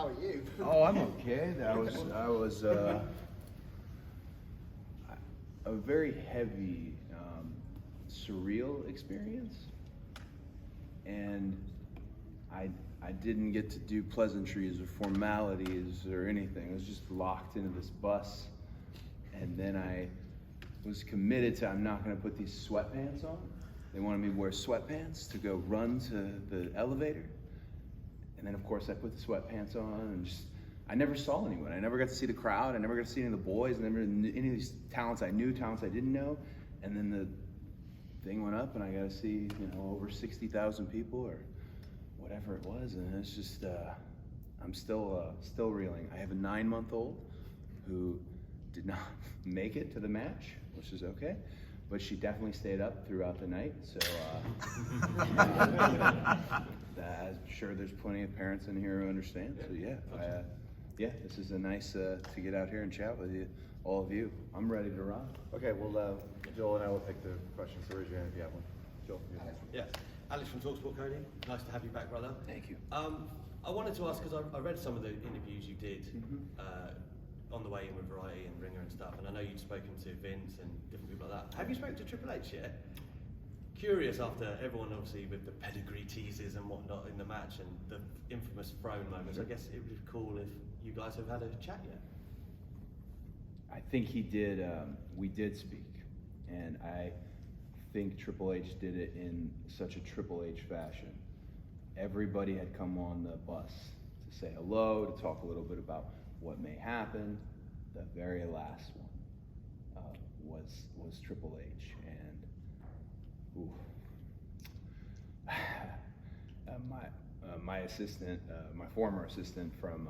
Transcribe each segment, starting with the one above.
How are you? Oh, I'm okay. I was a very heavy, surreal experience, and I didn't get to do pleasantries or formalities or anything. I was just locked into this bus, and then I was committed to, I'm not going to put these sweatpants on. They wanted me to wear sweatpants to go run to the elevator. And then of course I put the sweatpants on and I never saw anyone. I never got to see the crowd. I never got to see any of the boys. I never knew any of these talents I knew, talents I didn't know. And then the thing went up and I got to see, over 60,000 people or whatever it was. And it's just, I'm still reeling. I have a 9-month-old who did not make it to the match, which is okay. But she definitely stayed up throughout the night, so I'm sure there's plenty of parents in here who understand. So yeah, this is a nice to get out here and chat with you, all of you. I'm ready to rock. Okay, well, Joel and I will take the questions. So raise your hand if you have one. Joel, you have one. Yeah, Alex from TalkSport, Cody. Nice to have you back, brother. Thank you. I wanted to ask, because I read some of the interviews you did on the way in with Variety and Ringer and stuff, and I know you'd spoken to Vince and different people like that. Have you spoken to Triple H yet? Curious, after everyone obviously with the pedigree teases and whatnot in the match and the infamous throne moments, I guess it would be cool if you guys have had a chat yet. I think he did, we did speak, and I think Triple H did it in such a Triple H fashion. Everybody had come on the bus to say hello, to talk a little bit about what may happen. The very last one was Triple H, and my assistant, my former assistant from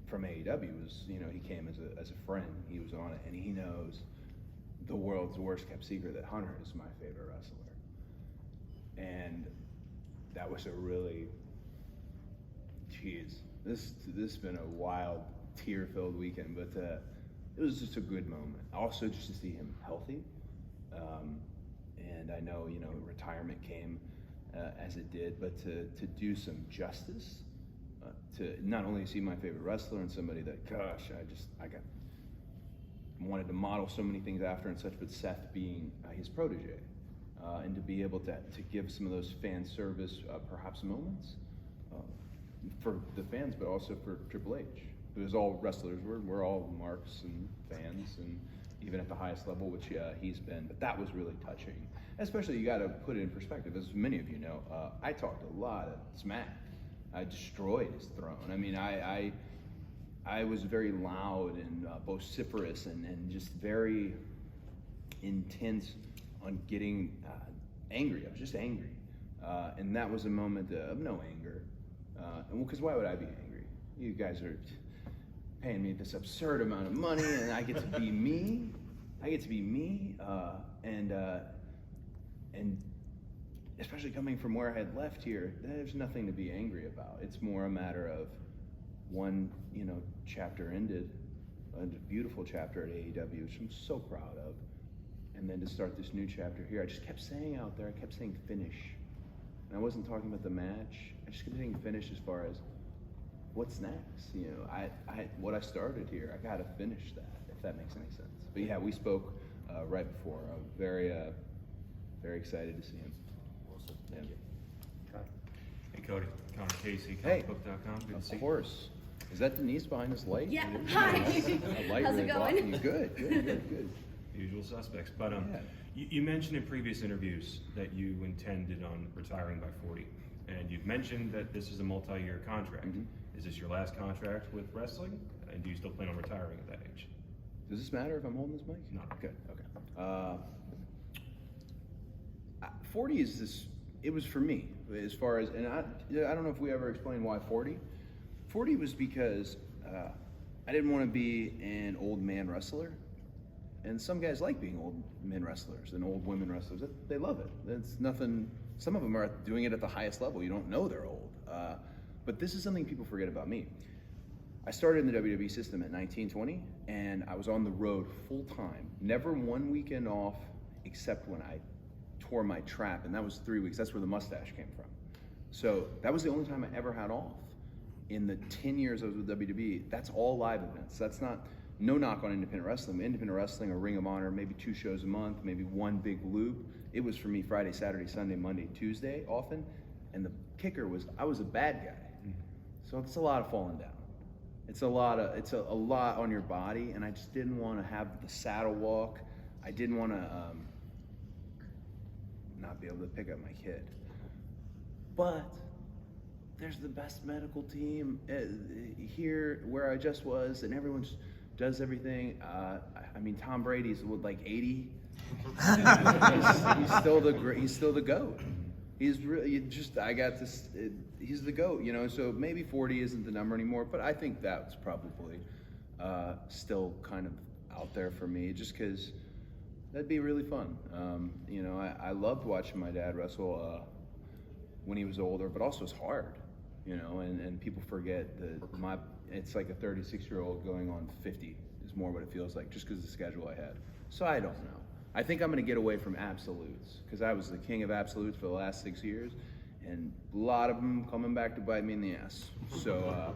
AEW was, he came as a friend. He was on it, and he knows the world's worst kept secret that Hunter is my favorite wrestler, and that was a really, this has been a wild, tear-filled weekend, but it was just a good moment. Also, just to see him healthy, and I know retirement came as it did, but to do some justice, to not only see my favorite wrestler and somebody that, gosh, I wanted to model so many things after and such, but Seth being his protege, and to be able to give some of those fan service perhaps moments for the fans, but also for Triple H. Because all wrestlers, we're all marks and fans, and even at the highest level, which he's been. But that was really touching. Especially, you got to put it in perspective. As many of you know, I talked a lot of smack. I destroyed his throne. I mean, I was very loud and vociferous and just very intense on getting angry. I was just angry, and that was a moment of no anger. Because why would I be angry? You guys are paying me this absurd amount of money, and I get to be me. And especially coming from where I had left here, there's nothing to be angry about. It's more a matter of one, chapter ended, a beautiful chapter at AEW, which I'm so proud of, and then to start this new chapter here, I just kept saying out there, I kept saying finish. And I wasn't talking about the match. I just kept saying finish as far as what's next. What I started here, I gotta finish that, if that makes any sense. But yeah, we spoke right before. I'm very, very excited to see him. Awesome, thank you. Hey Cody, Connor Casey, Hey, comicbook.com. Good to see of you. course. Is that Denise behind this light? Yeah, hi. A light How's really it blocking going? you. Good. The usual suspects. But Yeah. you mentioned in previous interviews that you intended on retiring by 40. And you've mentioned that this is a multi-year contract. Mhm. Is this your last contract with wrestling? And do you still plan on retiring at that age? Does this matter if I'm holding this mic? No. Good, okay. 40 is this, it was for me, as far as, and I don't know if we ever explained why 40. 40 was because I didn't want to be an old man wrestler. And some guys like being old men wrestlers and old women wrestlers. They love it. It's nothing, some of them are doing it at the highest level. You don't know they're old. But this is something people forget about me. I started in the WWE system at 19, 20, and I was on the road full time. Never one weekend off, except when I tore my trap, and that was 3 weeks. That's where the mustache came from. So that was the only time I ever had off. in the 10 years I was with WWE, that's all live events. That's not, no knock on independent wrestling. Independent wrestling or Ring of Honor, maybe 2 shows a month, maybe one big loop. It was for me Friday, Saturday, Sunday, Monday, Tuesday often. And the kicker was I was a bad guy. So it's a lot of falling down. It's a lot on your body, and I just didn't want to have the saddle walk. I didn't want to not be able to pick up my kid. But there's the best medical team here where I just was, and everyone does everything. I mean, Tom Brady's like 80. he's still the GOAT. He's really he's the GOAT, you know. So maybe 40 isn't the number anymore, but I think that's probably still kind of out there for me, just because that'd be really fun. You know, I loved watching my dad wrestle when he was older, but also it's hard, you know, and people forget that it's like a 36-year-old going on 50 is more what it feels like, just because of the schedule I had. So I don't know. I think I'm going to get away from absolutes, because I was the king of absolutes for the last 6 years, and a lot of them coming back to bite me in the ass. So,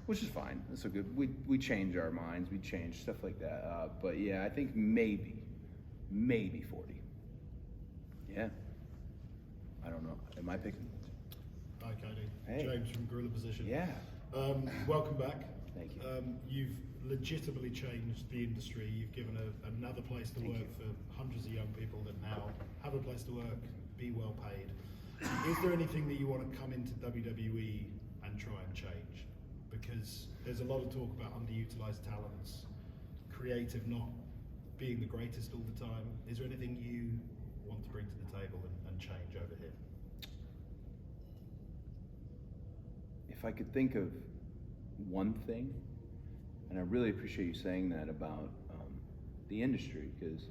which is fine. That's so good. We change our minds. We change stuff like that. But yeah, I think maybe 40. Yeah. I don't know. Am I picking? Hi, Cody. Hey. James from Gorilla Position. Yeah. Welcome back. Thank you. You've legitimately changed the industry. You've given another place to work for hundreds of young people that now have a place to work, be well paid. Is there anything that you want to come into WWE and try and change? Because there's a lot of talk about underutilized talents, creative not being the greatest all the time. Is there anything you want to bring to the table and change over here? If I could think of one thing, and I really appreciate you saying that about the industry, because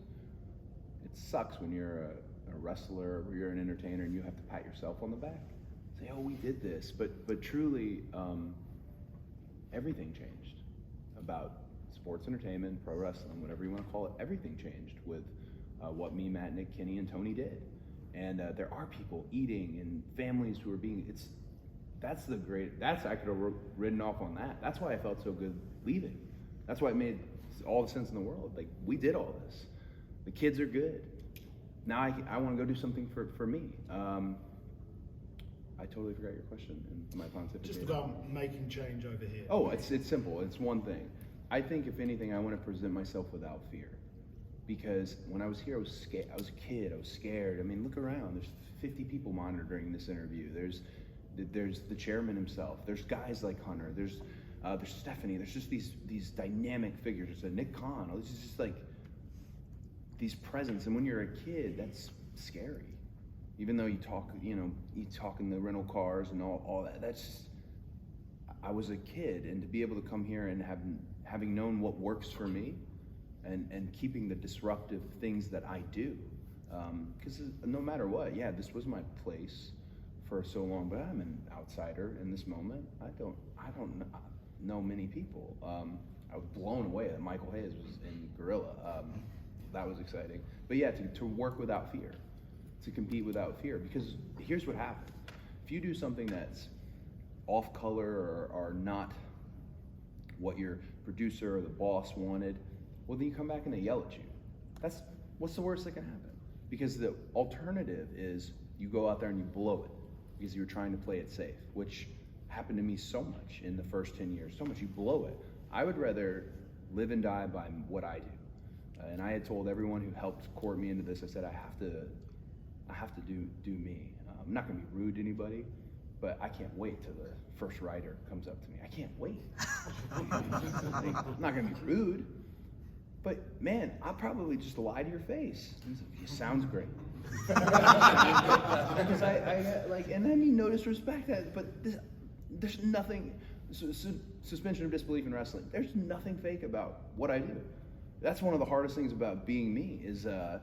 it sucks when you're a wrestler or you're an entertainer and you have to pat yourself on the back, say, oh, we did this, but truly everything changed about sports entertainment, pro wrestling, whatever you want to call it. Everything changed with what me, Matt, Nick, Kenny, and Tony did. And there are people eating and families who are being, I could have ridden off on that. That's why I felt so good leaving. That's why it made all the sense in the world. Like, we did all this. The kids are good. Now I want to go do something for me. I totally forgot your question and my pontificate. Just about making change over here. Oh, it's simple. It's one thing. I think if anything, I want to present myself without fear. Because when I was here, I was scared. I was a kid. I was scared. I mean, look around. There's 50 people monitoring this interview. There's the chairman himself. There's guys like Hunter. There's Stephanie. There's just these dynamic figures. There's a Nick Khan. It's just like these presents. And when you're a kid, that's scary. Even though you talk in the rental cars and all that. That's just, I was a kid, and to be able to come here and having known what works for me, and keeping the disruptive things that I do, because no matter what, yeah, this was my place for so long, but I'm an outsider in this moment. I don't know many people. I was blown away that Michael Hayes was in Gorilla. That was exciting. But yeah, to work without fear, to compete without fear, because here's what happens. If you do something that's off color or not what your producer or the boss wanted, well, then you come back and they yell at you. What's the worst that can happen? Because the alternative is you go out there and you blow it because you're trying to play it safe, which happened to me so much in the first 10 years. So much, you blow it. I would rather live and die by what I do. And I had told everyone who helped court me into this, I said, I have to do me. I'm not gonna be rude to anybody, but I can't wait till the first writer comes up to me. I can't wait. I'm not gonna be rude, but man, I'll probably just lie to your face. It sounds great. Because I and I mean no disrespect, but there's nothing, suspension of disbelief in wrestling. There's nothing fake about what I do. That's one of the hardest things about being me is the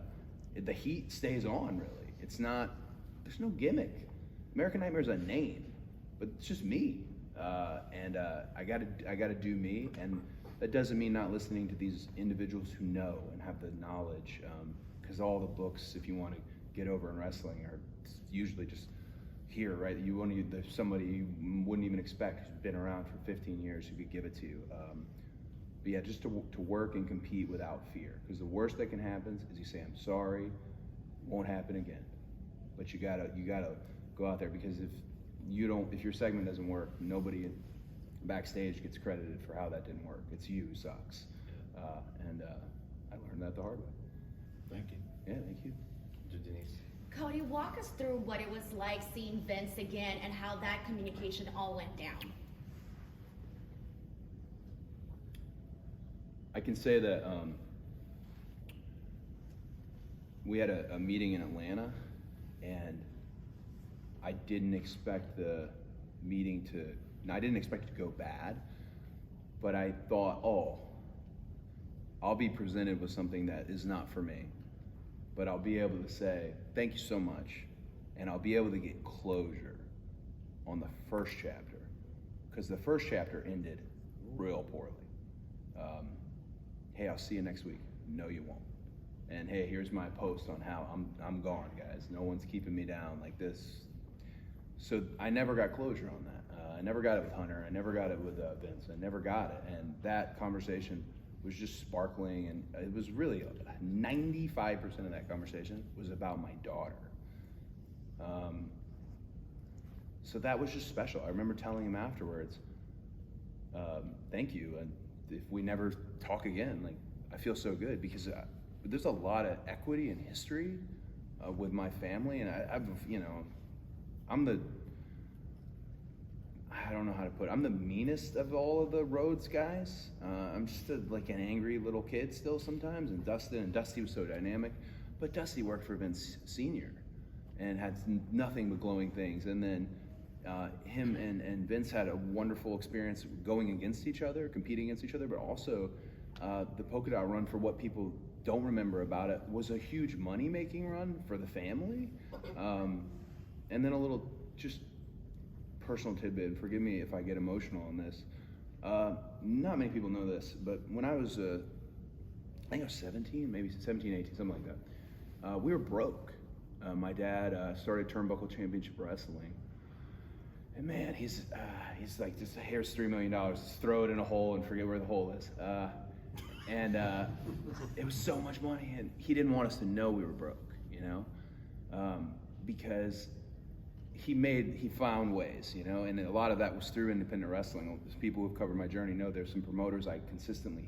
heat stays on, really. It's not, there's no gimmick. American Nightmare is a name, but it's just me. And I gotta do me, and that doesn't mean not listening to these individuals who know and have the knowledge, because all the books, if you want to get over in wrestling, are usually just here, right? There's somebody you wouldn't even expect who's been around for 15 years who could give it to you. But yeah, just to work and compete without fear, because the worst that can happen is you say, I'm sorry, won't happen again. But you gotta go out there, because if your segment doesn't work, nobody backstage gets credited for how that didn't work. It's you who sucks. And I learned that the hard way. Thank you. Yeah, thank you. Denise. Cody, walk us through what it was like seeing Vince again and how that communication all went down. I can say that we had a meeting in Atlanta, and I didn't expect the meeting I didn't expect it to go bad, but I thought, I'll be presented with something that is not for me, but I'll be able to say, thank you so much, and I'll be able to get closure on the first chapter, because the first chapter ended real poorly. Hey, I'll see you next week. No, you won't. And hey, here's my post on how I'm gone, guys. No one's keeping me down like this. So I never got closure on that. I never got it with Hunter. I never got it with Vince. I never got it. And that conversation was just sparkling, and it was really 95% of that conversation was about my daughter. So that was just special. I remember telling him afterwards, thank you, and if we never talk again, like, I feel so good, because there's a lot of equity and history with my family, and I don't know how to put it. I'm the meanest of all of the Rhodes guys. I'm just like an angry little kid still sometimes, and Dusty was so dynamic, but Dusty worked for Vince Sr. and had nothing but glowing things, and then him and Vince had a wonderful experience going against each other, competing against each other, but also the polka dot run, for what people don't remember about it, was a huge money-making run for the family. And then a little just personal tidbit, and forgive me if I get emotional on this. Not many people know this, but when I was, I think I was 17, maybe 17, 18, something like that, we were broke. My dad started Turnbuckle Championship Wrestling. And man, he's like, just here's $3 million. Just throw it in a hole and forget where the hole is. And it was so much money, and he didn't want us to know we were broke, because he found ways, and a lot of that was through independent wrestling. People who've covered my journey know there's some promoters I consistently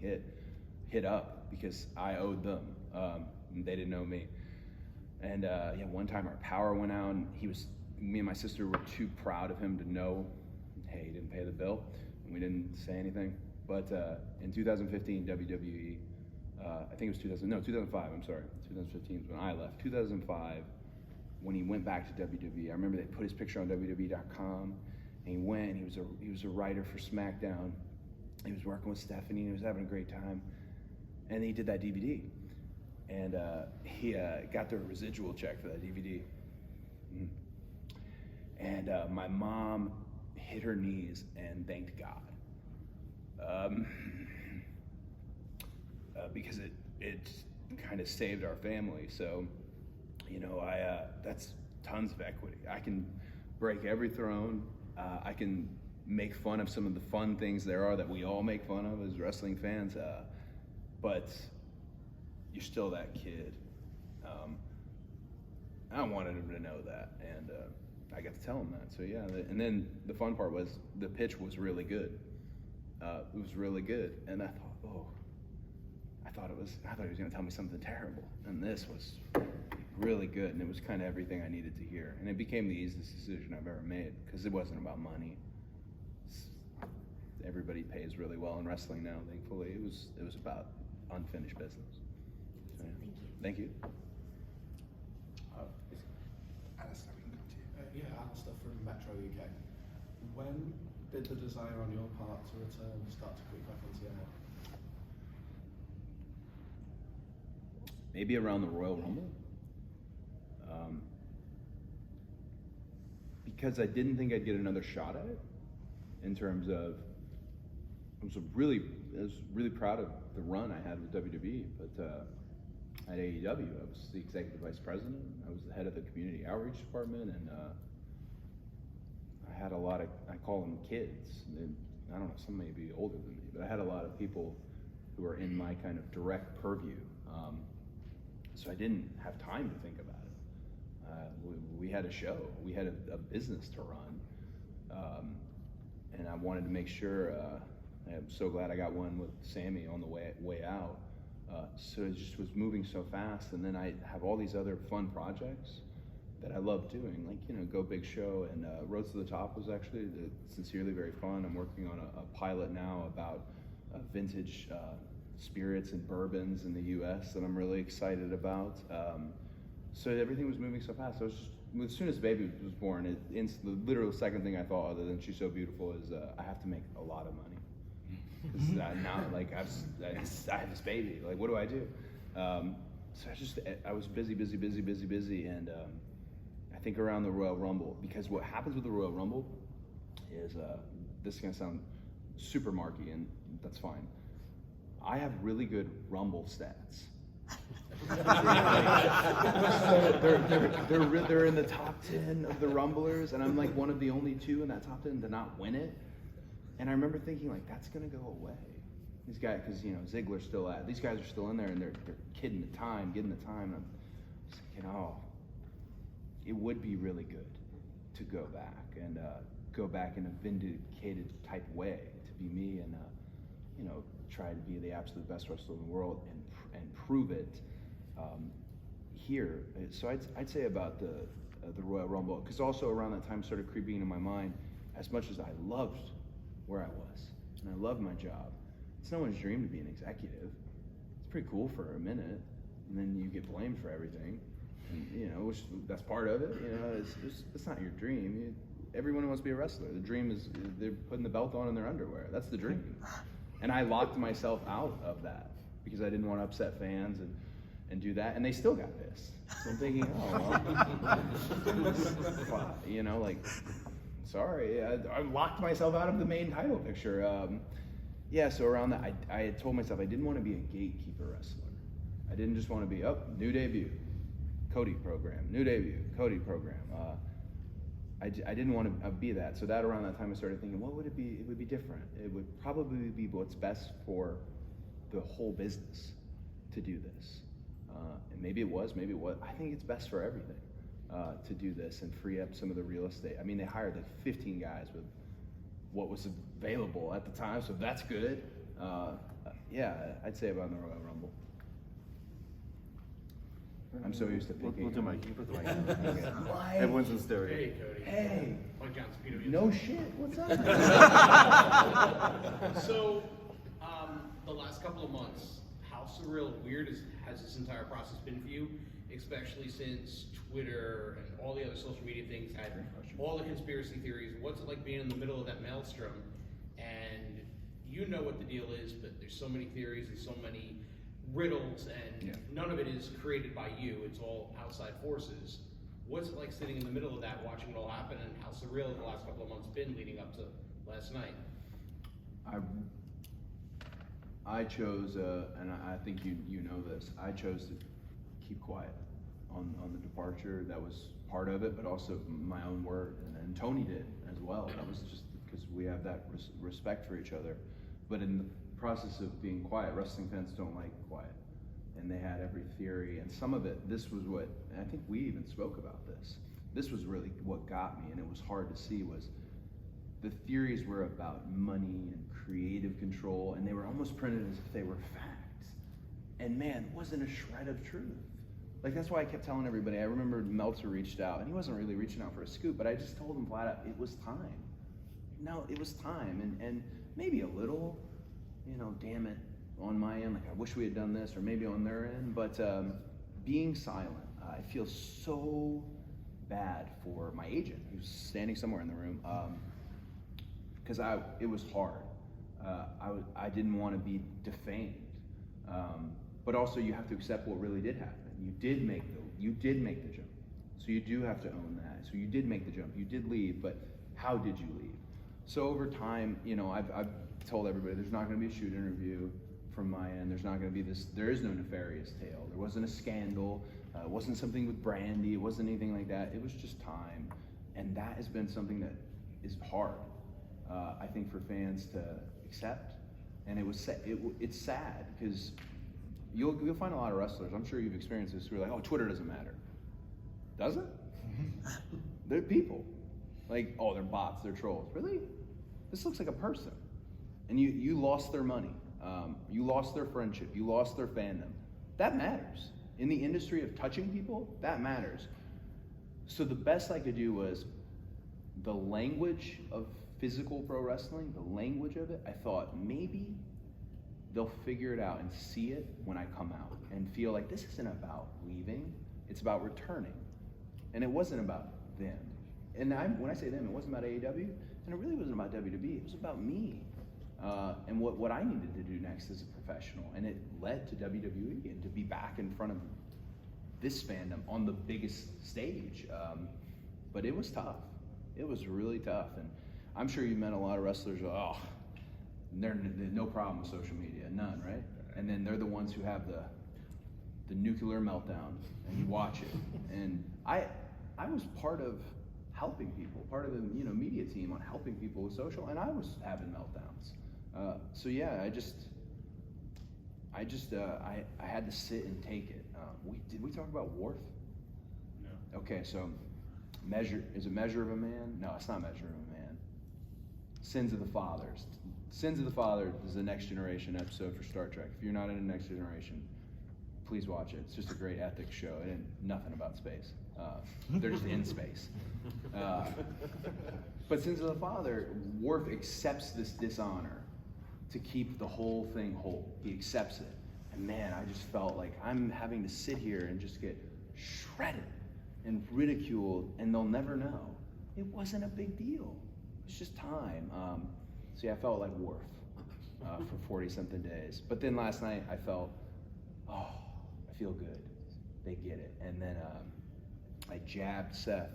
hit up because I owed them, and they didn't know me. And one time our power went out, and me and my sister were too proud of him to know, hey, he didn't pay the bill, and we didn't say anything. But in 2015, WWE, I think it was 2005, I'm sorry. 2015 is when I left. 2005, when he went back to WWE, I remember they put his picture on WWE.com, and he went, and he was a writer for SmackDown. He was working with Stephanie, and he was having a great time. And he did that DVD. And he got the residual check for that DVD. And my mom hit her knees and thanked God. Because it kind of saved our family. So, that's tons of equity. I can break every throne. I can make fun of some of the fun things there are that we all make fun of as wrestling fans. But you're still that kid. I wanted him to know that, and I got to tell him that. So yeah, and then the fun part was the pitch was really good. It was really good, and I thought he was going to tell me something terrible, and this was really good, and it was kind of everything I needed to hear, and it became the easiest decision I've ever made, because it wasn't about money. Everybody pays really well in wrestling now, thankfully. It was about unfinished business. So, yeah. Thank you. Thank you. Alistair, we can come to you. Alistair from Metro UK. When did the desire on your part to return start to creep back into your head? Maybe around the Royal Rumble. Because I didn't think I'd get another shot at it. In terms of, I was really proud of the run I had with WWE, but at AEW, I was the executive vice president. I was the head of the community outreach department, and had a lot of, I call them kids. I don't know, some may be older than me, but I had a lot of people who were in my kind of direct purview. So I didn't have time to think about it. We had a show, we had a business to run, and I wanted to make sure. I'm so glad I got one with Sammy on the way out. So it just was moving so fast, and then I have all these other fun projects that I love doing, like, you know, Go Big Show, and Roads to the Top was actually sincerely very fun. I'm working on a pilot now about vintage spirits and bourbons in the U.S. that I'm really excited about. So everything was moving so fast. I was just, as soon as the baby was born, the literal second thing I thought, other than she's so beautiful, is I have to make a lot of money. Because now, like, I have this baby. Like, what do I do? So I was busy, and I think around the Royal Rumble, because what happens with the Royal Rumble is, this is gonna sound super marky, and that's fine. I have really good Rumble stats. So they're in the top 10 of the Rumblers, and I'm like one of the only 2 in that top 10 to not win it. And I remember thinking, like, that's gonna go away. These guys, because, you know, Ziggler's still these guys are still in there, and they're getting the time. And I'm just thinking, oh, it would be really good to go back in a vindicated type way, to be me, and you know, try to be the absolute best wrestler in the world and prove it here. So I'd say about the Royal Rumble, because also around that time started creeping into my mind, as much as I loved where I was, and I loved my job. It's no one's dream to be an executive. It's pretty cool for a minute, and then you get blamed for everything, and, you know, which that's part of it. You know, it's not your dream. Everyone wants to be a wrestler. The dream is they're putting the belt on in their underwear. That's the dream. And I locked myself out of that because I didn't want to upset fans and do that, and they still got pissed. So I'm thinking, oh, well, you know, like, sorry, I locked myself out of the main title picture. So around that, I had told myself I didn't want to be a gatekeeper wrestler. I didn't just want to be, new debut, Cody program, new debut, Cody program. I didn't want to be that. So that around that time I started thinking, what would it be? It would be different. It would probably be what's best for the whole business to do this. And maybe it was. I think it's best for everything. To do this and free up some of the real estate. I mean, they hired like 15 guys with what was available at the time, so that's good. I'd say about the Royal Rumble. I'm so used to picking. We'll do Mike. You put the mic on. Everyone's in stereo. Hey, Cody. Hey. Mike Johnson, PW. No shit. What's up? So, the last couple of months, how surreal, weird has this entire process been for you? Especially since Twitter and all the other social media things had all the conspiracy theories. What's it like being in the middle of that maelstrom? And you know what the deal is, but there's so many theories and so many riddles, and none of it is created by you. It's all outside forces. What's it like sitting in the middle of that, watching it all happen, and how surreal the last couple of months been leading up to last night? I chose, and I think you know this, I chose to keep quiet on the departure. That was part of it, but also my own word, and Tony did as well. That was just because we have that respect for each other. But in the process of being quiet, wrestling fans don't like quiet, and they had every theory, and some of it, this was what, and I think we even spoke about this. This was really what got me, and it was hard to see, was the theories were about money and creative control, and they were almost printed as if they were facts. And man, it wasn't a shred of truth. Like, that's why I kept telling everybody. I remember Meltzer reached out, and he wasn't really reaching out for a scoop, but I just told him flat out, it was time. No, it was time, and maybe a little, you know, damn it, on my end, like I wish we had done this, or maybe on their end, but being silent, I feel so bad for my agent, who's standing somewhere in the room, because it was hard. I didn't want to be defamed, but also you have to accept what really did happen. You did make the jump, so you do have to own that. So you did make the jump, you did leave, but how did you leave? So over time, you know, I've told everybody there's not going to be a shoot interview from my end. There's not going to be this. There is no nefarious tale. There wasn't a scandal. It wasn't something with Brandy. It wasn't anything like that. It was just time, and that has been something that is hard. I think for fans to accept, and it's sad because you'll find a lot of wrestlers. I'm sure you've experienced this. Who are like, oh, Twitter doesn't matter. Does it? They're people. Like, oh, they're bots, they're trolls. Really? This looks like a person. And you lost their money. You lost their friendship. You lost their fandom. That matters. In the industry of touching people, that matters. So the best I could do was the language of physical pro wrestling, the language of it, I thought maybe they'll figure it out and see it when I come out and feel like this isn't about leaving, it's about returning. And it wasn't about them. And when I say them, it wasn't about AEW, and it really wasn't about WWE, it was about me. And what I needed to do next as a professional. And it led to WWE and to be back in front of this fandom on the biggest stage. But it was tough. It was really tough. And I'm sure you met a lot of wrestlers, oh, there's no problem with social media, none, right? And then they're the ones who have the nuclear meltdown, and you watch it. And I was part of helping people, part of the media team on helping people with social, and I was having meltdowns. So yeah, I had to sit and take it. Did we talk about Worf? No. Okay, so is it Measure of a Man? No, it's not Measure of a Man. Sins of the Fathers. Sins of the Father is the Next Generation episode for Star Trek. If you're not in the Next Generation, please watch it. It's just a great ethics show. It ain't nothing about space. They're just in space. But Sins of the Father, Worf accepts this dishonor to keep the whole thing whole. He accepts it. And man, I just felt like I'm having to sit here and just get shredded and ridiculed, and they'll never know. It wasn't a big deal. It's just time. So yeah, I felt like Worf for 40-something days. But then last night I felt, oh, I feel good. They get it. And then I jabbed Seth,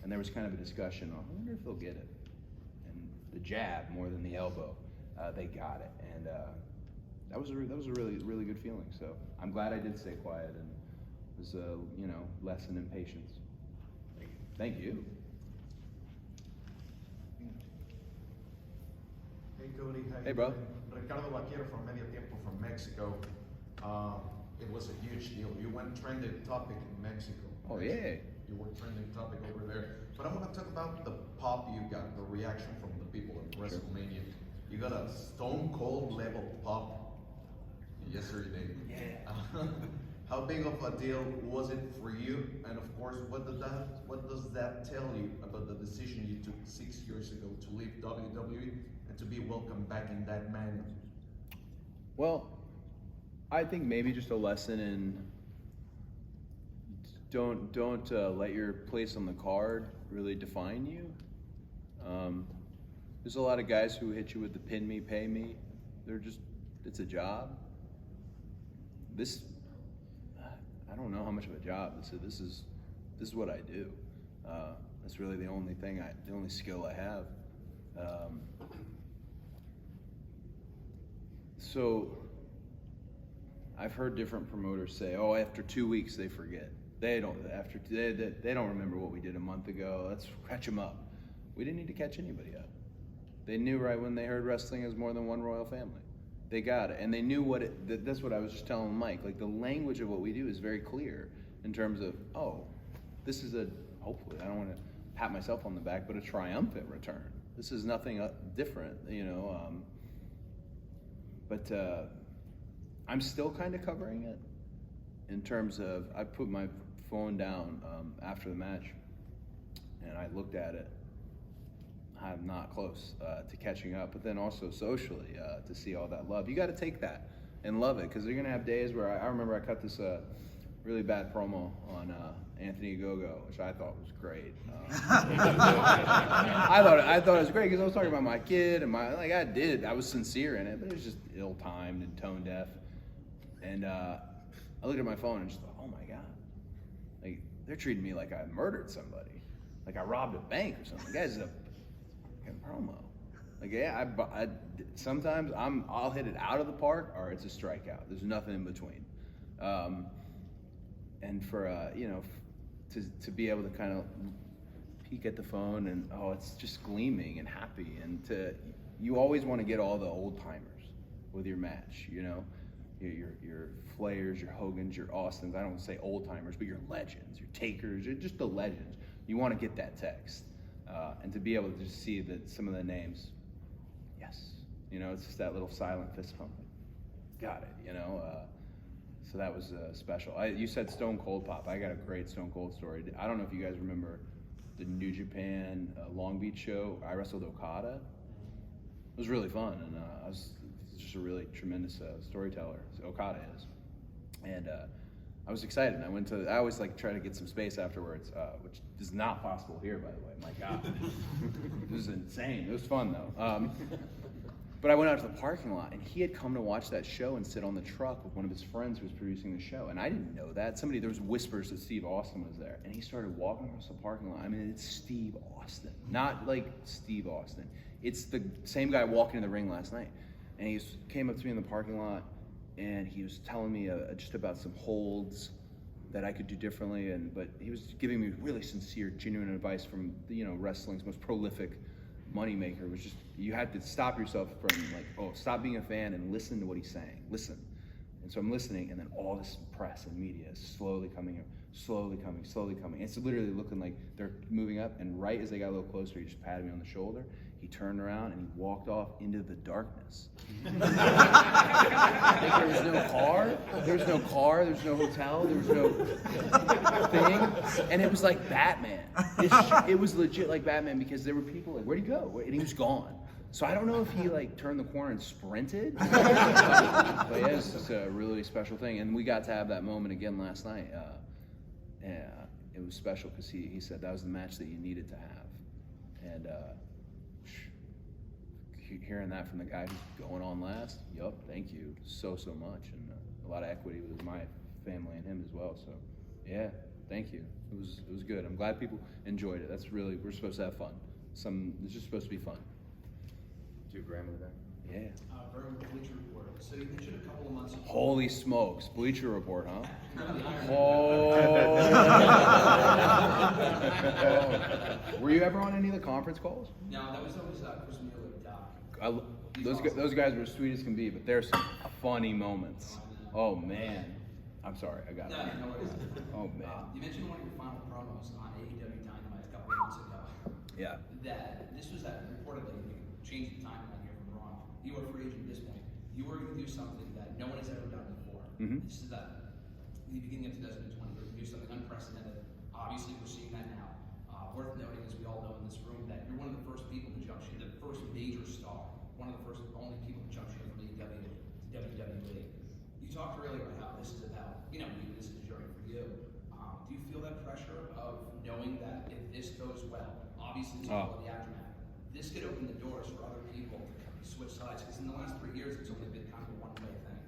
and there was kind of a discussion on, I wonder if they'll get it. And the jab more than the elbow, they got it. And that was a really, really good feeling. So I'm glad I did stay quiet, and it was a lesson in patience. Thank you. Hey Cody, how Hey, you bro. doing? Ricardo Vaquero from Medio Tiempo from Mexico. It was a huge deal. You went trending topic in Mexico. Oh yeah. You were trending topic over there. But I want to talk about the pop you got, the reaction from the people at WrestleMania. You got a Stone Cold level pop yesterday. Yeah. How big of a deal was it for you? And of course, what does that tell you about the decision you took 6 years ago to leave WWE and to be welcomed back in that manner? Well, I think maybe just a lesson in don't let your place on the card really define you. There's a lot of guys who hit you with the pin me, pay me. It's a job. I don't know how much of a job this is. This is what I do. That's really the only skill I have. So I've heard different promoters say, "Oh, after 2 weeks they forget. They don't remember what we did a month ago. Let's catch them up." We didn't need to catch anybody up. They knew right when they heard wrestling is more than one royal family. They got it, and they knew that's what I was just telling Mike. Like the language of what we do is very clear in terms of, oh, this is hopefully, I don't want to pat myself on the back, but a triumphant return. This is nothing different, But I'm still kind of covering it in terms of, I put my phone down after the match, and I looked at it. I'm not close to catching up, but then also socially to see all that love. You got to take that and love it, because you're gonna have days where I remember I cut this really bad promo on Anthony Gogo, which I thought was great. I thought it was great because I was talking about my kid and I was sincere in it, but it was just ill-timed and tone deaf. And I looked at my phone and just thought, oh my god, like they're treating me like I murdered somebody, like I robbed a bank or something. The guy's a promo. Like I sometimes I'll hit it out of the park or it's a strikeout. There's nothing in between. And for to be able to kind of peek at the phone and it's just gleaming and happy, and you always want to get all the old timers with your match, you know, your Flairs, your Hogans, your Austins. I don't say old timers, but your legends, your Takers, you're just the legends. You want to get that text, and to be able to just see that some of the names, yes, you know, it's just that little silent fist pump. Got it, you know. So that was special. You said Stone Cold Pop. I got a great Stone Cold story. I don't know if you guys remember the New Japan Long Beach show. I wrestled Okada. It was really fun, and I was just a really tremendous storyteller. So Okada is, and I was excited. I always like try to get some space afterwards, which is not possible here, by the way. My God, it was insane. It was fun though. But I went out to the parking lot, and he had come to watch that show and sit on the truck with one of his friends who was producing the show. And I didn't know that. There was whispers that Steve Austin was there. And he started walking across the parking lot. I mean, it's Steve Austin. Not like Steve Austin. It's the same guy walking in the ring last night. And he came up to me in the parking lot, and he was telling me just about some holds that I could do differently. But he was giving me really sincere, genuine advice from, you know, wrestling's most prolific moneymaker. Was just, you had to stop yourself from stop being a fan and listen to what he's saying. Listen. And so I'm listening, and then all this press and media is slowly coming. It's literally looking like they're moving up, and right as they got a little closer, he just patted me on the shoulder. He turned around and he walked off into the darkness. There was no car, there's no hotel, there was no thing, and it was like Batman. It was legit like Batman, because there were people like, where'd he go? And he was gone. So I don't know if he like turned the corner and sprinted, but yeah, it's just a really special thing. And we got to have that moment again last night. It was special because he said that was the match that you needed to have. And hearing that from the guy who's going on last, thank you so much. And a lot of equity with my family and him as well. So yeah, thank you. It was good. I'm glad people enjoyed it. We're supposed to have fun. It's just supposed to be fun. To your grandmother there. Yeah. From Bleacher Report. So you mentioned a couple of months ago. Holy smokes, Bleacher Report, huh? Were you ever on any of the conference calls? No, that was always Chris Mueller, Doc. Those guys were as sweet as can be, but there's some funny moments. Oh man, I'm sorry, I got it. No worries. Oh man. You mentioned one of your final promos on AEW Dynamite a couple of months ago. Yeah. That this was that reportedly, you changed the timeline here from wrong. You were a free agent at this point. You were going to do something that no one has ever done before. Mm-hmm. This is the beginning of 2020. You're going to do something unprecedented. Obviously, we're seeing that now. Worth noting, as we all know in this room, that you're one of the first people to jump ship, the first major star, one of the first only people to jump ship from AEW to WWE. You talked earlier about how this is about, you know, this is a journey for you. Do you feel that pressure of knowing that if this goes well, obviously it's all the aftermath, this could open the doors for other people to switch sides? Because in the last 3 years, it's only been kind of a one-way thing.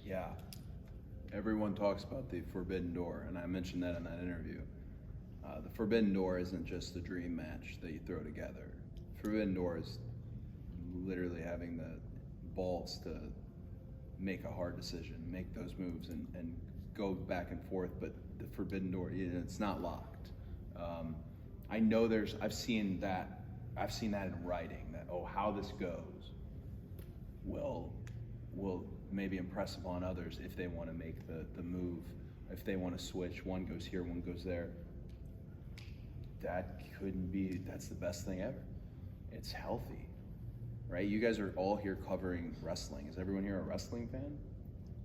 Yeah. Everyone talks about the forbidden door, and I mentioned that in that interview. The forbidden door isn't just the dream match that you throw together. Forbidden door is literally having the balls to make a hard decision, make those moves, and go back and forth. But the forbidden door, it's not locked. I know I've seen that in writing, that how this goes will maybe impress upon others if they want to make the move, if they want to switch, one goes here, one goes there. That's the best thing ever. It's healthy, right? You guys are all here covering wrestling. Is everyone here a wrestling fan?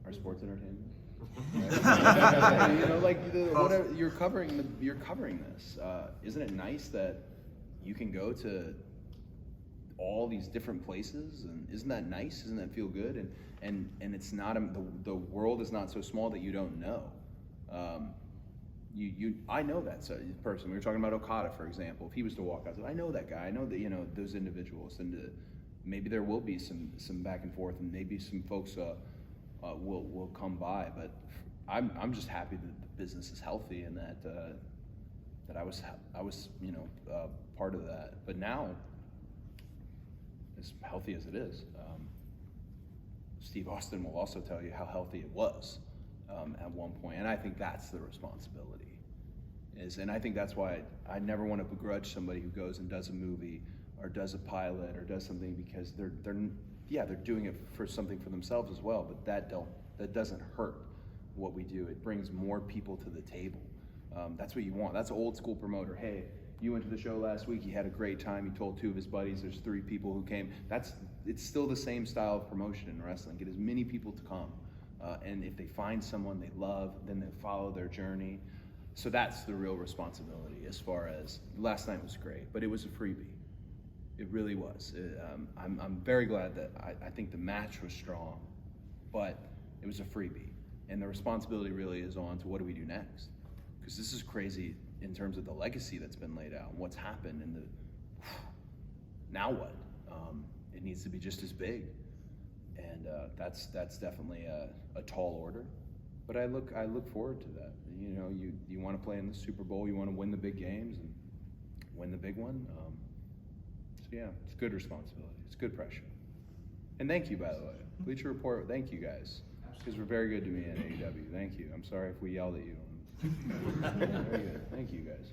Or sports entertainment? Whatever, you're covering this. Isn't it nice that you can go to all these different places, and isn't that nice? Doesn't that feel good? And it's not the world is not so small that you don't know. I know that person. We were talking about Okada, for example. If he was to walk out, I know that guy. I know that those individuals, and maybe there will be some back and forth, and maybe some folks will come by. But I'm just happy that the business is healthy, and that I was part of that. But now, as healthy as it is, Steve Austin will also tell you how healthy it was at one point, and I think that's the responsibility, And I think that's why I never want to begrudge somebody who goes and does a movie or does a pilot or does something, because they're doing it for something for themselves as well, but that doesn't hurt what we do. It brings more people to the table. That's what you want. That's an old school promoter. Hey, you went to the show last week, you had a great time, you told 2 of his buddies, there's 3 people who came. It's still the same style of promotion in wrestling. Get as many people to come. And if they find someone they love, then they follow their journey. So that's the real responsibility. As far as last night was great, but it was a freebie. It really was. I'm very glad that I think the match was strong, but it was a freebie. And the responsibility really is on to what do we do next? Because this is crazy in terms of the legacy that's been laid out and what's happened and now what? It needs to be just as big. And that's definitely a tall order. But I look forward to that. You know, you want to play in the Super Bowl, you want to win the big games and win the big one. So yeah, it's good responsibility. It's good pressure. And thank you, by the way. Bleacher Report, thank you guys. Because we're very good to me at AEW. Thank you. I'm sorry if we yelled at you. Very good. Thank you guys.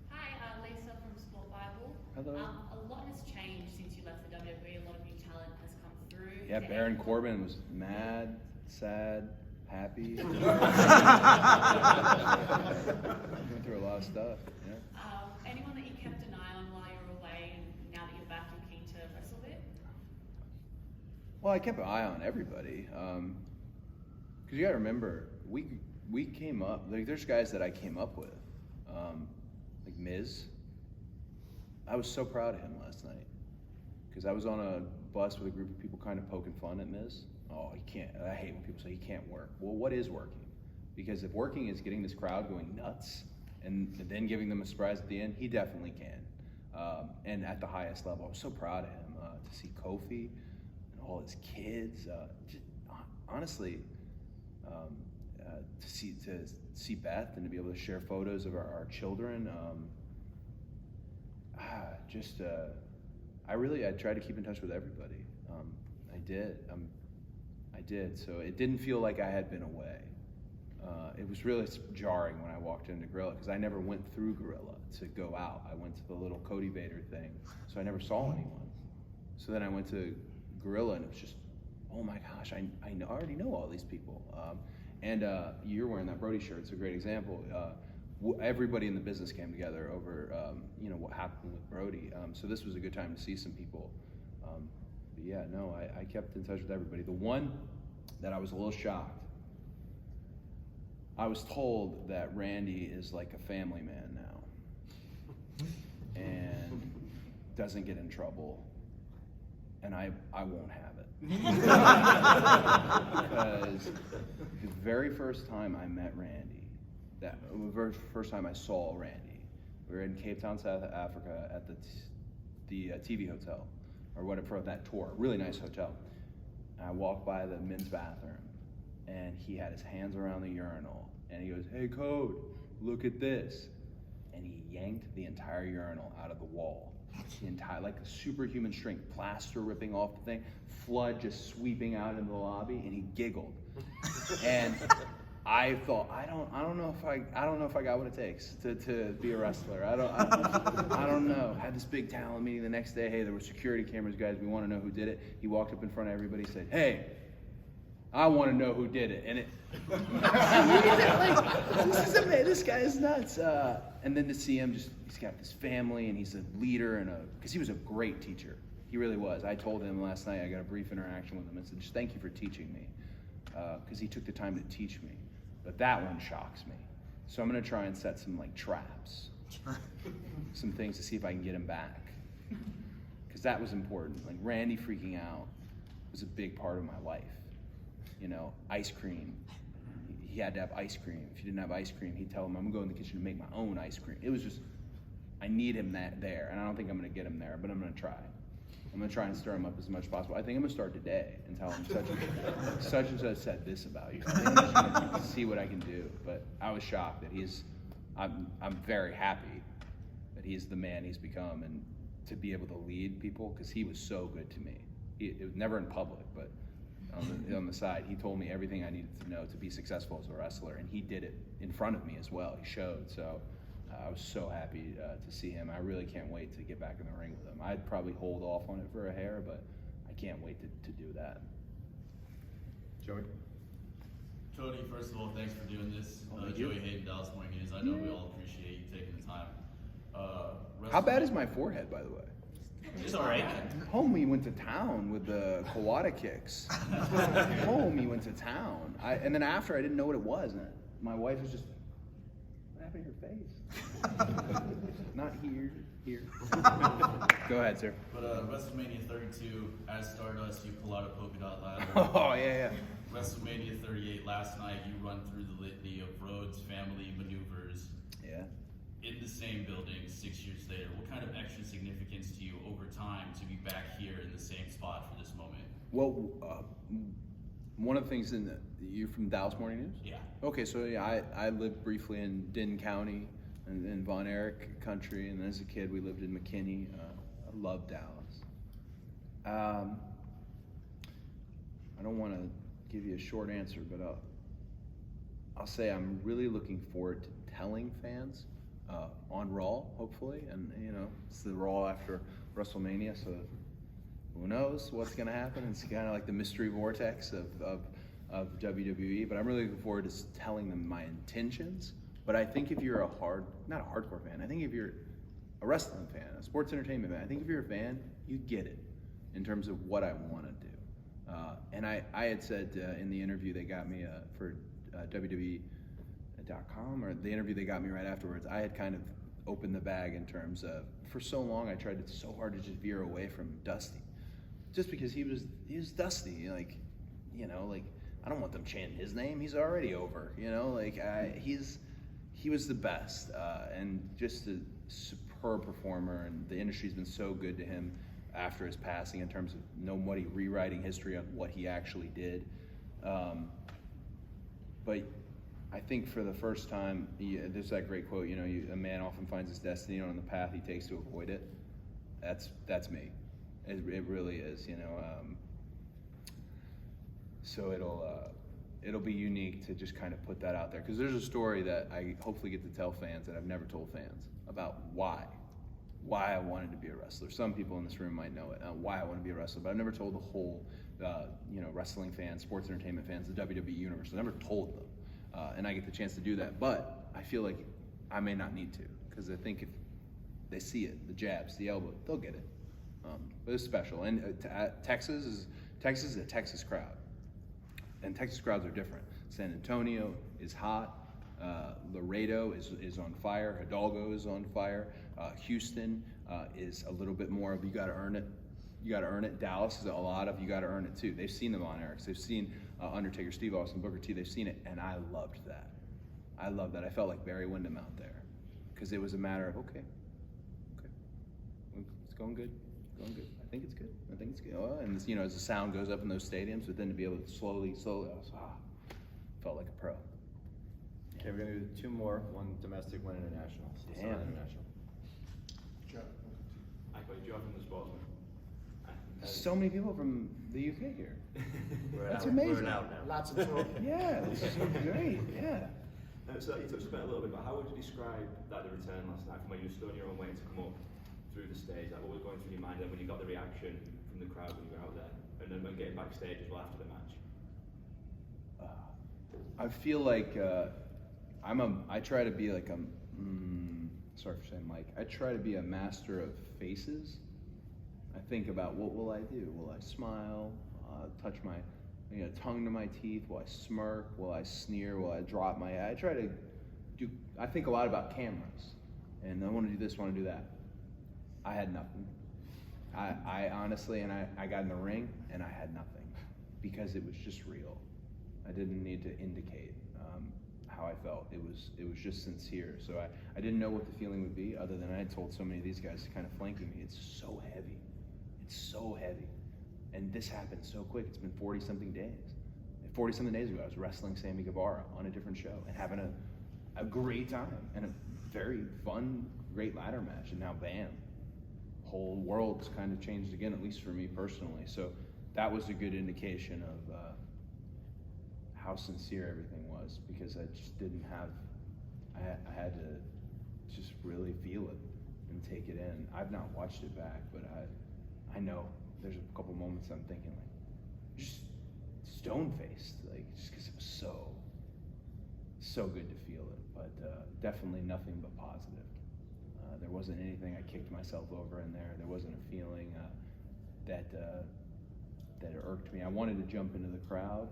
Hi, Lisa from Sport Bible. Hello. A lot has changed since you left the WWE. A lot of new talent has come through. Yeah, Baron Corbin was mad, sad, happy. Went through a lot of stuff. Yeah. Anyone that you kept an eye on while you were away, and now that you're back, you're keen to wrestle a bit? Well, I kept an eye on everybody. Because you got to remember, we came up, like there's guys that I came up with, like Miz. I was so proud of him last night because I was on a bus with a group of people kind of poking fun at Miz. Oh, he can't, I hate when people say he can't work. Well, what is working? Because if working is getting this crowd going nuts and then giving them a surprise at the end, he definitely can. And at the highest level, I was so proud of him to see Kofi and all his kids. Honestly, to see Beth and to be able to share photos of our children. I tried to keep in touch with everybody. I did. So it didn't feel like I had been away. It was really jarring when I walked into Gorilla because I never went through Gorilla to go out. I went to the little Cody Vader thing, so I never saw anyone. So then I went to Gorilla and it was just, oh my gosh, I already know all these people. And you're wearing that Brody shirt. It's a great example. Everybody in the business came together over, what happened with Brody. So this was a good time to see some people. But yeah, no, I kept in touch with everybody. The one that I was a little shocked, I was told that Randy is like a family man now and doesn't get in trouble, and I won't have it. Because the very first time I met Randy, the very first time I saw Randy, we were in Cape Town, South Africa at the TV hotel, or whatever, for that tour, really nice hotel. And I walked by the men's bathroom, and he had his hands around the urinal, and he goes, "Hey, Code, look at this." And he yanked the entire urinal out of the wall. The entire, like a superhuman strength, plaster ripping off the thing, flood just sweeping out into the lobby, and he giggled. And I thought, I don't know if I got what it takes to be a wrestler. I don't know. Had this big talent meeting the next day. Hey, there were security cameras, guys. We want to know who did it. He walked up in front of everybody, said, "Hey, I want to know who did it." And it, this guy is nuts. And then to see him, he's got this family, and he's a leader, because he was a great teacher. He really was. I told him last night, I got a brief interaction with him, and said, just thank you for teaching me, because he took the time to teach me. But that one shocks me. So I'm going to try and set some traps, some things to see if I can get him back, because that was important. Like Randy freaking out was a big part of my life. Ice cream. He had to have ice cream. If he didn't have ice cream, he'd tell him, "I'm gonna go in the kitchen and make my own ice cream." It was just, I need him there, and I don't think I'm gonna get him there, but I'm gonna try. I'm gonna try and stir him up as much as possible. I think I'm gonna start today and tell him such and such said this about you. I think I'm just gonna see what I can do. But I was shocked that I'm very happy that he's the man he's become, and to be able to lead people, because he was so good to me. It was never in public, but on the side. He told me everything I needed to know to be successful as a wrestler, and he did it in front of me as well. He showed, so I was so happy to see him. I really can't wait to get back in the ring with him. I'd probably hold off on it for a hair, but I can't wait to do that. Joey? Cody, first of all, thanks for doing this. Thank you. Joey Hayden, Dallas Morning News. I know we all appreciate you taking the time. How bad is my forehead, by the way? It's all right. Homie went to town with the Kawada kicks. Homie went to town. And then after, I didn't know what it was. And my wife was just, what happened to your face? Not here, here. Go ahead, sir. But WrestleMania 32, as Stardust, you pull out a polka dot ladder. Oh, yeah. WrestleMania 38, last night, you run through the litany of Rhodes family maneuvers. Yeah. In the same building 6 years later. What kind of extra significance to you over time to be back here in the same spot for this moment? Well, one of the things you're from Dallas Morning News? Yeah. Okay, so yeah, I lived briefly in Denton County and in Von Erich country, and as a kid we lived in McKinney. I love Dallas. I don't want to give you a short answer, but I'll say I'm really looking forward to telling fans on Raw, hopefully, and it's the Raw after WrestleMania, so who knows what's going to happen. It's kind of like the mystery vortex of WWE, but I'm really looking forward to telling them my intentions. But I think if you're not a hardcore fan, I think if you're a wrestling fan, a sports entertainment fan, I think if you're a fan, you get it in terms of what I want to do. And I had said in the interview they got me for WWE.com, or the interview they got me right afterwards, I had kind of opened the bag in terms of, for so long I tried so hard to just veer away from Dusty, just because he was Dusty, like I don't want them chanting his name. He's already over, he was the best, and just a superb performer, and the industry's been so good to him after his passing in terms of nobody rewriting history on what he actually did. But I think for the first time, there's that great quote, a man often finds his destiny on the path he takes to avoid it. That's me. It really is, So it'll be unique to just kind of put that out there, because there's a story that I hopefully get to tell fans that I've never told fans about why I wanted to be a wrestler. Some people in this room might know it, why I want to be a wrestler, but I've never told the whole, wrestling fans, sports entertainment fans, the WWE universe. I've never told them, and I get the chance to do that. But I feel like I may not need to, because I think if they see it, the jabs, the elbow, they'll get it. But it's special, and Texas is a Texas crowd, and Texas crowds are different. San Antonio is hot. Laredo is on fire. Hidalgo is on fire. Houston is a little bit more of you got to earn it. You got to earn it. Dallas is a lot of you got to earn it too. They've seen the Von Erichs. They've seen Undertaker, Steve Austin, Booker T. They've seen it, and I loved that. I felt like Barry Windham out there, because it was a matter of okay, it's going good. I think it's good. Oh, and as the sound goes up in those stadiums, but then to be able to slowly, felt like a pro. Okay, we're gonna do two more, one domestic, one international. So Damn. International. I got a job in the sportsman. So many people from the UK here. That's We're amazing. out now. Lots of talk. Yeah, this is great. Yeah. So you touched on it a little bit, but how would you describe the return last night from when you stood on your own way to come up through the stage? Like, what was going through your mind then when you got the reaction from the crowd when you were out there, and then when getting backstage as well after the match? I feel like I try to be like sorry for saying Mike. I try to be a master of faces. I think about what will I do? Will I smile? Touch my tongue to my teeth? Will I smirk? Will I sneer? Will I drop my eye? I think a lot about cameras, and I want to do this, want to do that. I had nothing. I honestly, and I got in the ring and I had nothing, because it was just real. I didn't need to indicate how I felt. It was just sincere. So I didn't know what the feeling would be, other than I had told so many of these guys kind of flanking me. It's so heavy. It's so heavy. And this happened so quick. It's been 40-something days. 40-something days ago, I was wrestling Sammy Guevara on a different show and having a great time and a very fun, great ladder match. And now, bam, whole world's kind of changed again, at least for me personally. So that was a good indication of how sincere everything was, because I just didn't have, I had to just really feel it and take it in. I've not watched it back, but I know there's a couple moments I'm thinking like, just stone-faced, like just because it was so good to feel it, but definitely nothing but positive. There wasn't anything I kicked myself over in there. There wasn't a feeling that irked me. I wanted to jump into the crowd,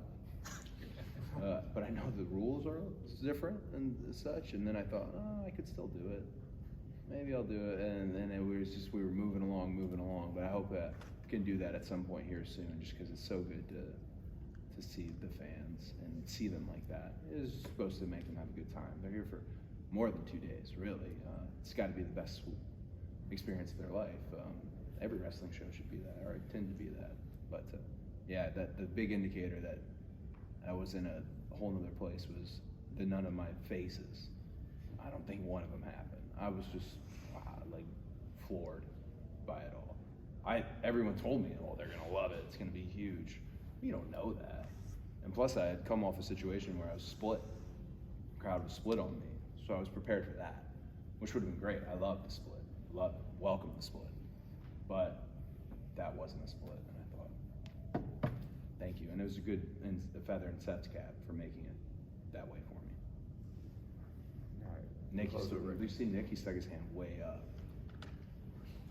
but I know the rules are different and such. And then I thought, oh, I could still do it. Maybe I'll do it. And then it was just, we were moving along. But I hope that we can do that at some point here soon, just because it's so good to see the fans and see them like that. It is supposed to make them have a good time. They're here for more than 2 days, really. It's got to be the best experience of their life. Every wrestling show should be that, or tend to be that. But yeah, the big indicator that I was in a whole nother place was none of my faces. I don't think one of them happened. I was just like floored by it all. Everyone told me, oh, they're gonna love it. It's gonna be huge. You don't know that. And plus, I had come off a situation where I was split. The crowd was split on me, so I was prepared for that, which would have been great. I loved the split. Welcome the split. But that wasn't a split, and I thought, thank you. And it was a feather in Seth's cap for making it that way for me. All right. We've seen Nicky stuck his hand way up.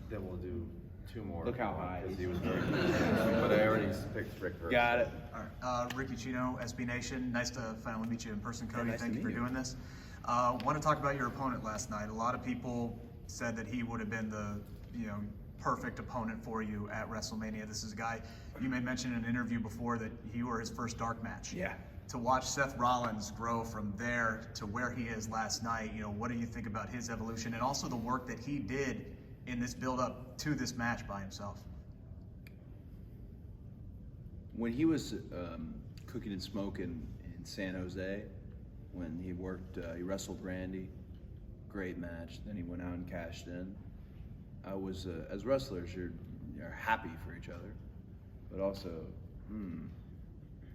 Then we'll do 2 more. Look how high. Because he was very but I already picked Rick first. Got it. All right, Ricky Chino, SB Nation. Nice to finally meet you in person, Cody. nice Thank to you for meet you. doing this. Want to talk about your opponent last night. A lot of people said that he would have been the perfect opponent for you at WrestleMania. This is a guy you may mention in an interview before that you were his first dark match. Yeah. To watch Seth Rollins grow from there to where he is last night, what do you think about his evolution and also the work that he did in this build-up to this match by himself? When he was cooking and smoking in San Jose, when he worked, he wrestled Randy, great match. Then he went out and cashed in. I was, as wrestlers, you're happy for each other, but also,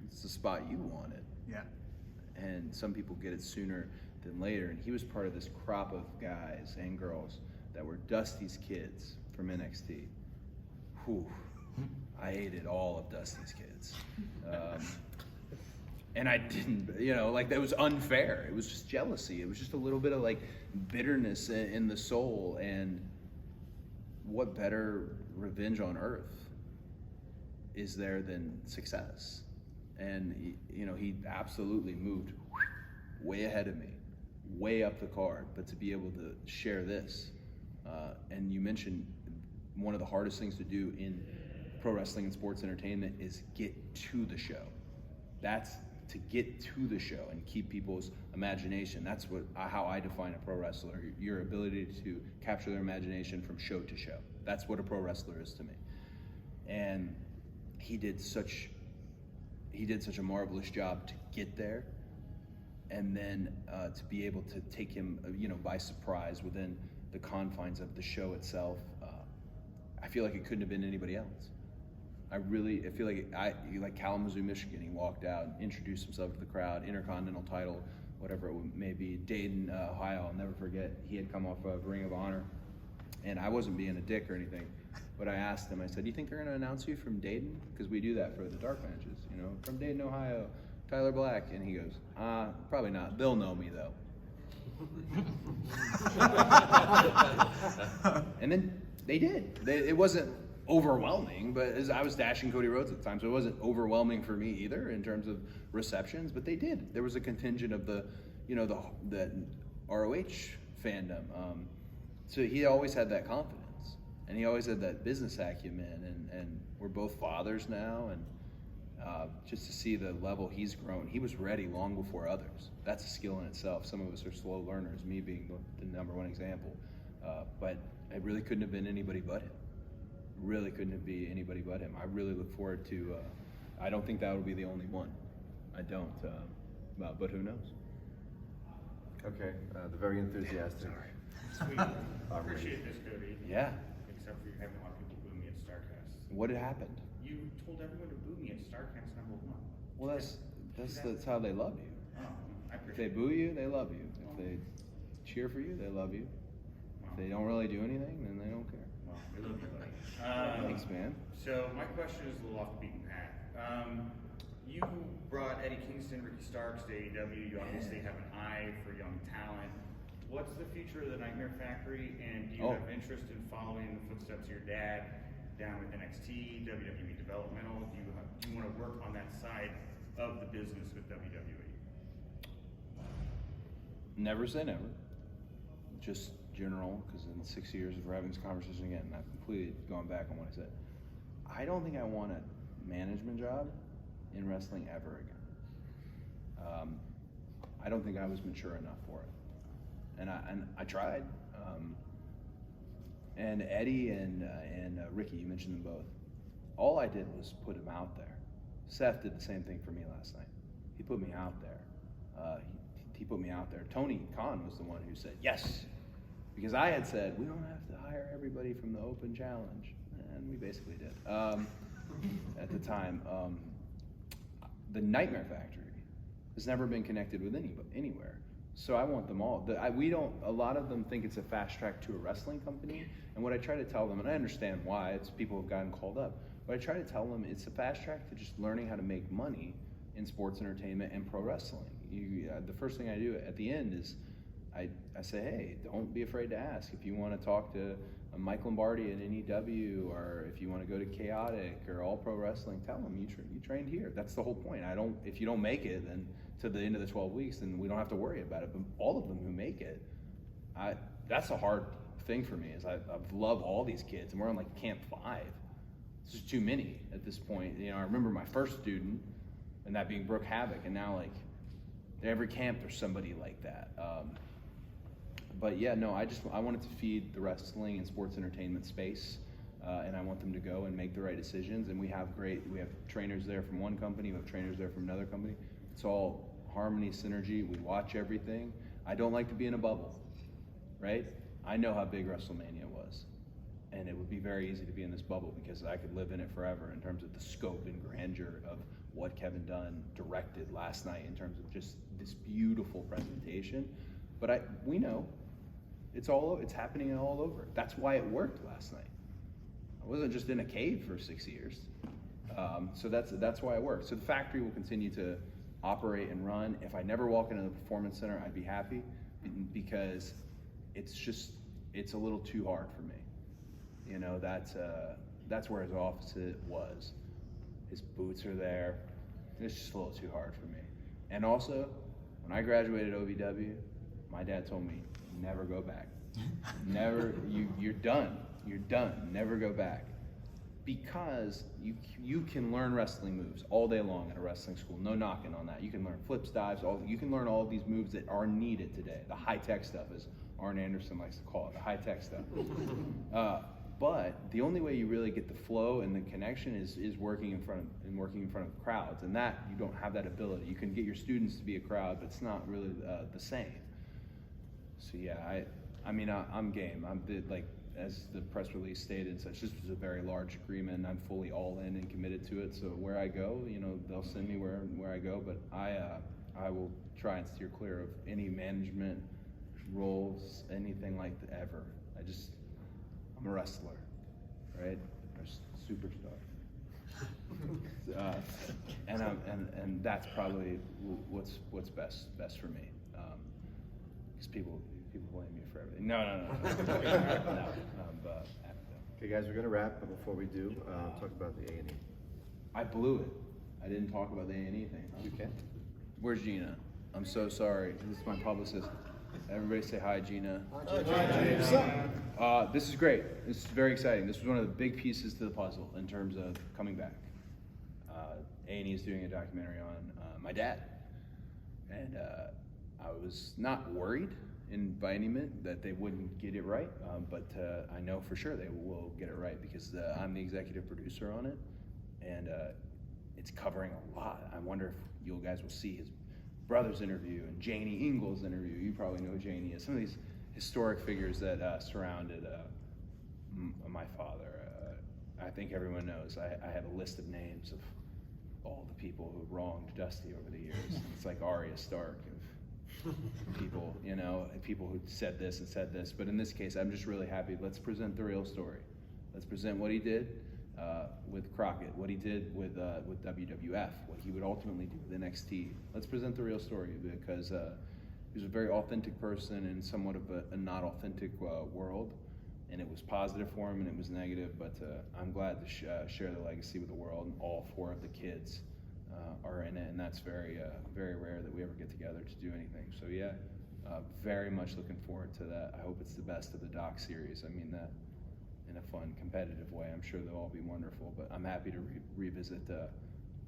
it's the spot you wanted. Yeah. And some people get it sooner than later. And he was part of this crop of guys and girls that were Dusty's kids from NXT. Whew. I hated all of Dusty's kids. And I didn't, that was unfair. It was just jealousy. It was just a little bit of bitterness in the soul. And what better revenge on earth is there than success? And he absolutely moved way ahead of me, way up the card. But to be able to share this, and you mentioned one of the hardest things to do in pro wrestling and sports entertainment is get to the show. That's to get to the show and keep people's imagination. That's how I define a pro wrestler. Your ability to capture their imagination from show to show. That's what a pro wrestler is to me. And he did such a marvelous job to get there, and then to be able to take him, by surprise within the confines of the show itself. I feel like it couldn't have been anybody else. I feel like Kalamazoo, Michigan. He walked out and introduced himself to the crowd, Intercontinental title, whatever it may be. Dayton, Ohio, I'll never forget. He had come off of Ring of Honor, and I wasn't being a dick or anything, but I asked him, I said, do you think they're going to announce you from Dayton? Because we do that for the dark matches, from Dayton, Ohio, Tyler Black. And he goes, probably not. They'll know me, though. And then they did. It wasn't overwhelming, but I was dashing Cody Rhodes at the time, so it wasn't overwhelming for me either in terms of receptions, but they did. There was a contingent of the ROH fandom. So he always had that confidence, and he always had that business acumen, and we're both fathers now, and just to see the level he's grown. He was ready long before others. That's a skill in itself. Some of us are slow learners, me being the number one example, but it really couldn't have been anybody but him. Really couldn't be anybody but him. I really look forward to, I don't think that will be the only one. I don't, but who knows? Okay, the very enthusiastic. Sweet. Appreciate this, Cody. Yeah. Except for you having a lot of people booing me at StarCast. What had happened? You told everyone to boo me at StarCast #1. Well, that's how they love you. Oh, I If appreciate they boo you, they love you. If they cheer for you, they love you. If they don't really do anything, then they don't care. Well, we love you, buddy. Thanks, man. So my question is a little off the beaten path. You brought Eddie Kingston, Ricky Starks to AEW. You obviously have an eye for young talent. What's the future of the Nightmare Factory, and do you have interest in following the footsteps of your dad down with NXT, WWE Developmental? Do you want to work on that side of the business with WWE? Never say never. Just general, because in 6 years, if we're having this conversation again, and I've completely gone back on what I said. I don't think I want a management job in wrestling ever again. I don't think I was mature enough for it, and I tried. And Eddie and Ricky, you mentioned them both. All I did was put them out there. Seth did the same thing for me last night. He put me out there. He put me out there. Tony Khan was the one who said yes, because I had said we don't have to hire everybody from the Open Challenge, and we basically did at the time. The Nightmare Factory has never been connected with anywhere, so I want them all. We don't. A lot of them think it's a fast track to a wrestling company, and what I try to tell them, and I understand why, it's people have gotten called up, but I try to tell them it's a fast track to just learning how to make money in sports entertainment and pro wrestling. The first thing I do at the end is I say, hey, don't be afraid to ask. If you want to talk to Mike Lombardi at NEW, or if you want to go to Chaotic or All Pro Wrestling, tell them you trained here. That's the whole point. If you don't make it, then to the end of the 12 weeks, then we don't have to worry about it. But all of them who make it, that's a hard thing for me. Is I love all these kids, and we're on like Camp 5. It's just too many at this point. I remember my first student, and that being Brooke Havoc, and now like every camp there's somebody like that. But yeah, no, I wanted to feed the wrestling and sports entertainment space, and I want them to go and make the right decisions. And we have trainers there from one company, we have trainers there from another company. It's all harmony, synergy. We watch everything. I don't like to be in a bubble, right? I know how big WrestleMania was, and it would be very easy to be in this bubble because I could live in it forever in terms of the scope and grandeur of what Kevin Dunn directed last night in terms of just this beautiful presentation. But we know it's happening all over. That's why it worked last night. I wasn't just in a cave for 6 years. So that's why it worked. So the factory will continue to operate and run. If I never walk into the performance center, I'd be happy, because it's a little too hard for me. That's where his office was. His boots are there. It's just a little too hard for me. And also, when I graduated OVW, my dad told me, never go back. Never, you're done. You're done. Never go back. Because you can learn wrestling moves all day long at a wrestling school. No knocking on that. You can learn flips, dives. You can learn all of these moves that are needed today. The high-tech stuff, as Arn Anderson likes to call it, the high-tech stuff. But the only way you really get the flow and the connection is working in front of crowds, and that you don't have that ability. You can get your students to be a crowd, but it's not really the same. So yeah, I'm game. As the press release stated and such, this was a very large agreement. I'm fully all in and committed to it. So where I go, they'll send me where I go. But I will try and steer clear of any management roles, anything like that ever. I'm a wrestler, right? A superstar. And that's probably what's best for me. Because people blame me for everything. No. Okay, guys, we're gonna wrap, but before we do, talk about the A&E. I blew it. I didn't talk about the A&E thing. You can. Where's Gina? I'm so sorry. This is my publicist. Everybody say hi, Gina. Hi, Gina. This is great. This is very exciting. This was one of the big pieces to the puzzle in terms of coming back. A&E is doing a documentary on my dad, and I was not worried by any means that they wouldn't get it right, but I know for sure they will get it right because I'm the executive producer on it, and it's covering a lot. I wonder if you guys will see his brother's interview and Janie Ingles' interview. You probably know who Janie is. Some of these historic figures that surrounded my father. I think everyone knows, I have a list of names of all the people who wronged Dusty over the years. It's like Arya Stark of people, you know, people who said this and said this. But in this case, I'm just really happy. Let's present the real story. Let's present what he did with Crockett, what he did with WWF, what he would ultimately do with NXT. Let's present the real story, because he was a very authentic person in somewhat of a not authentic world, and it was positive for him and it was negative, but I'm glad to share the legacy with the world, and all 4 of the kids are in it, and that's very rare that we ever get together to do anything. So yeah, very much looking forward to that. I hope it's the best of the doc series. I mean that in a fun, competitive way. I'm sure they'll all be wonderful, but I'm happy to revisit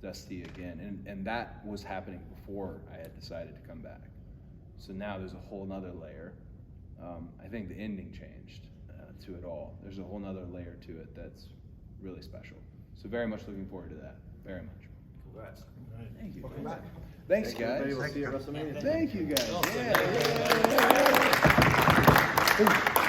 Dusty again, and that was happening before I had decided to come back. So now there's a whole nother layer. I think the ending changed to it all. There's a whole nother layer to it that's really special. So very much looking forward to that, very much. Congrats. Right. Thank you. Welcome back. Thanks, Thank you, everybody. guys. We'll see you at WrestleMania. Thank you, guys. Awesome. Yeah.